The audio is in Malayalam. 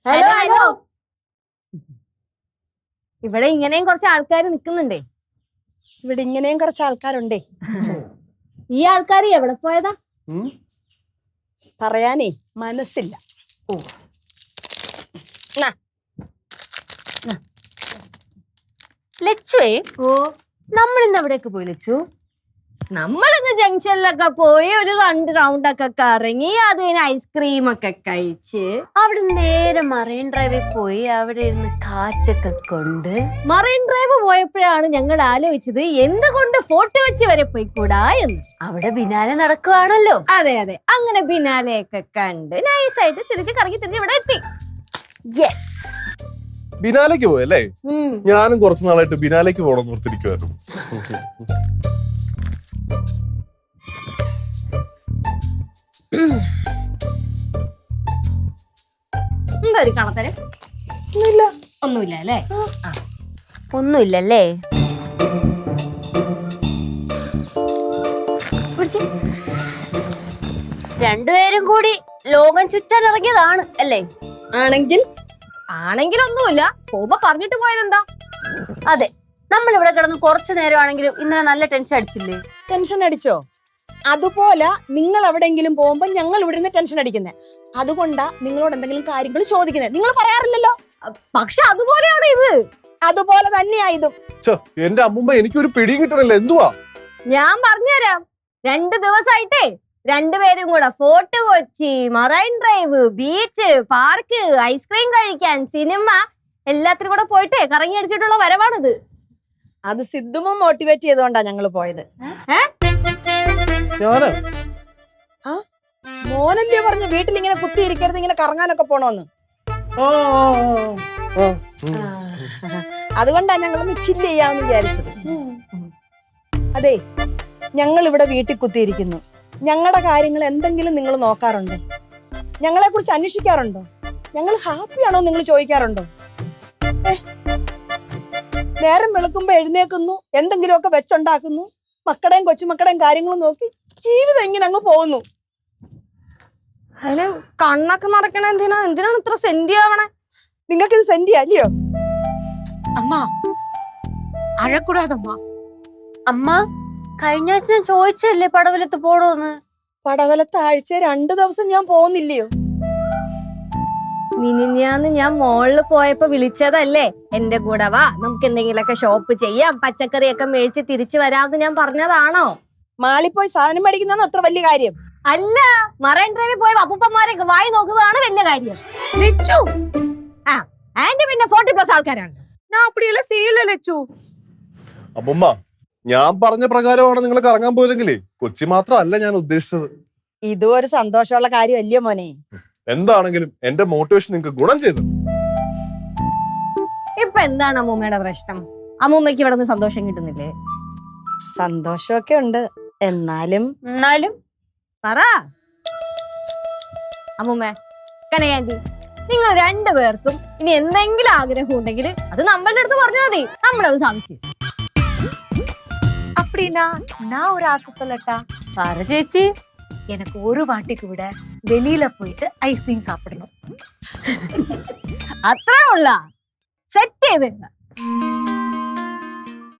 Hello hello. ഇവിടെ ഇങ്ങനെയും കുറച്ച് ആൾക്കാർ നിക്കുന്നുണ്ടേ. ഇവിടെ ഇങ്ങനെയും കുറച്ച് ആൾക്കാരുണ്ടേ. ഈ ആൾക്കാർ എവിടെ പോയതാ പറയാനേ മനസ്സില്ല. ലച്ചുവേ, നമ്മളിന്ന് എവിടേക്ക് പോയി ലച്ചു? നമ്മളിന്ന് ജംഗ്ഷനിലൊക്കെ പോയി ഒരു 2 റൗണ്ടൊക്കെ കറങ്ങി അതിന് ഐസ്ക്രീം ഒക്കെ കഴിച്ച് അവിടെ നേരെ മറൈൻ ഡ്രൈവിൽ പോയി അവിടെ ഇരുന്ന് കാറ്റൊക്കെ കൊണ്ട്. മറൈൻ ഡ്രൈവ് പോയപ്പോഴാണ് ഞങ്ങൾ ആലോചിച്ചത് എന്തുകൊണ്ട് ഫോട്ടോ വെച്ച് വരെ പോയിക്കൂടാ എന്ന്. അവിടെ ബിനാലെ നടക്കുവാണല്ലോ. അതെ അതെ, അങ്ങനെ ബിനാലെയൊക്കെ കണ്ട് നൈസായിട്ട് തിരിച്ച് കറങ്ങി തിരിച്ച് ഇവിടെ എത്തി. യെസ്, ബിനാലേക്ക് പോയല്ലേ? ഞാനും കുറച്ചു നാളായിട്ട് ബിനാലേക്ക് പോകണമെന്ന് ഓർത്തിരിക്കുവായിരുന്നു. എന്താ ഒരു കാണത്തരം? ഒന്നുമില്ല അല്ലേ? ഒന്നുമില്ലല്ലേ? രണ്ടുപേരും കൂടി ലോകം ചുറ്റാൻ ഇറങ്ങിയതാണ് അല്ലേ? ആണെങ്കിലൊന്നുമില്ല, പോകുമ്പോ പറഞ്ഞിട്ട് പോയാലെന്താ? അതെ, നമ്മൾ ഇവിടെ കിടന്ന് കുറച്ചു നേരമാണെങ്കിലും ഇന്നലെ നല്ല ടെൻഷൻ അടിച്ചില്ലേ? ടെൻഷൻ അടിച്ചോ? അതുപോലെ നിങ്ങൾ എവിടെയെങ്കിലും പോകുമ്പോ ഞങ്ങൾ ഇവിടെ നിന്ന് ടെൻഷൻ അടിക്കുന്നേ. അതുകൊണ്ടാ നിങ്ങളോട് എന്തെങ്കിലും കാര്യങ്ങൾ ചോദിക്കുന്നത്. നിങ്ങൾ പറയാറില്ലല്ലോ. പക്ഷെ അതുപോലെയാണ് ഇത്. അതുപോലെ തന്നെയാ ഇതും. എന്റെ അമ്മൂമ്മ എനിക്കൊരു പിടിയും കിട്ടണില്ല. എന്തുവാ? ഞാൻ പറഞ്ഞുതരാം. 2 ദിവസമായിട്ടേ രണ്ടുപേരും കൂടെ fort Kochi, marine drive, beach, park, ice cream കഴിക്കാൻ, സിനിമ എല്ലാത്തിനും കൂടെ പോയിട്ടേ കറങ്ങി അടിച്ചിട്ടുള്ള വരവാണിത്. അത് സിദ്ധുമ മോട്ടിവേറ്റ് ചെയ്തോണ്ടാ ഞങ്ങള് പോയത്. മോനല്ലേ പറഞ്ഞ വീട്ടിൽ ഇങ്ങനെ കുത്തിയിരിക്കരുത്, ഇങ്ങനെ കറങ്ങാനൊക്കെ പോണോന്ന്. അതുകൊണ്ടാ ഞങ്ങളൊന്ന് ചില്ല് ചെയ്യാമെന്ന് വിചാരിച്ചത്. അതെ, ഞങ്ങൾ ഇവിടെ വീട്ടിൽ കുത്തിയിരിക്കുന്നു. ഞങ്ങളുടെ കാര്യങ്ങൾ എന്തെങ്കിലും നിങ്ങൾ നോക്കാറുണ്ടോ? ഞങ്ങളെ കുറിച്ച് അന്വേഷിക്കാറുണ്ടോ? ഞങ്ങൾ ഹാപ്പിയാണോ നിങ്ങൾ ചോദിക്കാറുണ്ടോ? നേരം വെളുക്കുമ്പോ എഴുന്നേക്കുന്നു, എന്തെങ്കിലുമൊക്കെ വെച്ചുണ്ടാക്കുന്നു, മക്കളുടെയും കൊച്ചുമക്കളുടെയും കാര്യങ്ങളും നോക്കി ജീവിതം ഇങ്ങനെ അങ്ങ് പോകുന്നു. അതിന് കണ്ണൊക്കെ നടക്കണ എന്തിനാണ് ഇത്ര സെന്റി ആവണേ? നിങ്ങൾക്ക് ഇത് സെന്റി അല്ലയോ? അമ്മ അഴക്കൂടാതമ്മ. അമ്മ, കഴിഞ്ഞ ആഴ്ച ഞാൻ ചോദിച്ചല്ലേ പടവലത്ത് പോണോന്ന്. പടവലത്ത് ആഴ്ച 2 ദിവസം ഞാൻ പോകുന്നില്ലയോ? മിനിഞ്ഞാന്ന് ഞാൻ മോളില് പോയപ്പോ വിളിച്ചതല്ലേ, എന്റെ കൂടെ വാ, നമുക്ക് എന്തെങ്കിലുമൊക്കെ ഷോപ്പ് ചെയ്യാം, പച്ചക്കറിയൊക്കെ മേടിച്ച് തിരിച്ചു വരാമെന്ന് ഞാൻ പറഞ്ഞതാണോ? മാളിൽ പോയി സാധനം മേടിക്കുന്നതാണ് അത്ര വലിയ കാര്യം അല്ല. മറൈൻ ഡ്രൈവിൽ പോയ അപ്പൂപ്പന്മാരൊക്കെ വായി നോക്കുന്നതാണ് വലിയ കാര്യം. ലച്ചു, ആന്റി പിന്നെ 40+ ആൾക്കാരാണ്. ഞാൻ അപ്പടിയെല്ലാം ചെയ്യില്ല ലച്ചു. അമ്മൂമ്മ, ഞാൻ പറഞ്ഞ പ്രകാരമാണ് നിങ്ങൾ കറങ്ങാൻ പോയതെങ്കിലേ കൊച്ചി മാത്രമല്ല ഞാൻ ഉദ്ദേശിച്ചത്. ഇതും ഒരു സന്തോഷമുള്ള കാര്യം അല്ലയോ മോനെ? എന്താണെങ്കിലും എന്റെ മോട്ടിവേഷൻ നിങ്ങൾക്ക് ഗുണം ചെയ്തു. ഇപ്പൊ എന്താണ് അമ്മൂമ്മയുടെ പ്രശ്നം? അമ്മൂമ്മയ്ക്ക് ഇവിടെ നിന്ന് സന്തോഷം കിട്ടുന്നില്ലേ? സന്തോഷമൊക്കെ ഉണ്ട്, എന്നാലും പറ അമ്മൂമ്മ. കനകാന്റി, നിങ്ങൾ 2 പേർക്കും ഇനി എന്തെങ്കിലും ആഗ്രഹം ഉണ്ടെങ്കിൽ അത് നമ്മളുടെ അടുത്ത് പറഞ്ഞാൽ മതി, നമ്മളത് സാധിച്ചു. அப்படின்னா நான் ஒரு ஆசை சொல்லட்டா? പറ ചേച്ചി. எனக்கு ஒரு வாட்டிக்கு விட வெளியில போயிட்டு ஐஸ்கிரீம் சாப்பிடணும். അത്രേ ഉള്ള സെറ്റ് ചെയ്ത്